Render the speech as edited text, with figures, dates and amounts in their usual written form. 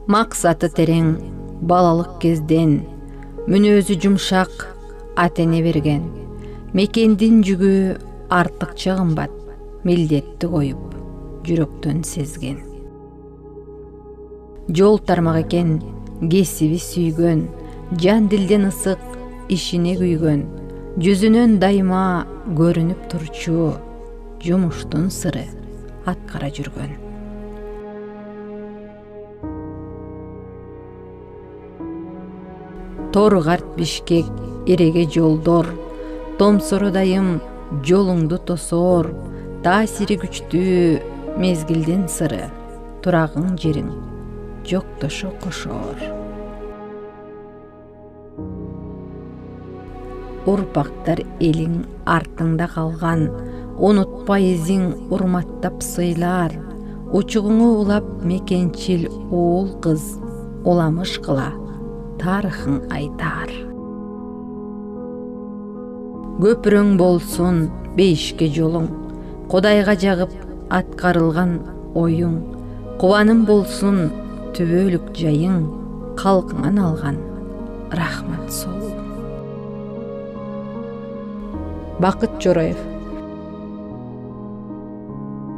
Максаты терең балалык кезден, мүнөзү жумшак ата-эне берген. Мекендин жүгү артыкча кымбат, милдетти коюп, жүрөктөн сезген. Жол тармак экен, кесиби сүйгөн, жан дилден ысык, ишине күйгөн, жүзүнөн дайыма көрүнүп турчу, жумуштун сыры аткара жүргөн. Торгарт Бишкек, эреге жолдор, томсоро дайым жолуңду тосоор, таасири күчтүү мезгилдин сыры, турагың жериң жоктошо кошоор. Урпактар элиң артыңда калган, унутпай изиң урматтап сыйлар, учугуңу улап мекенчил уул кыз, уламыш кыла тарыхың айтар. Көпүрөң болсун бейишке жолуң, Кудайга жагып аткарылган оюң, кубаным болсун түбөлүк жайың, калкыңан алган рахмат сол. Бакыт Жороев.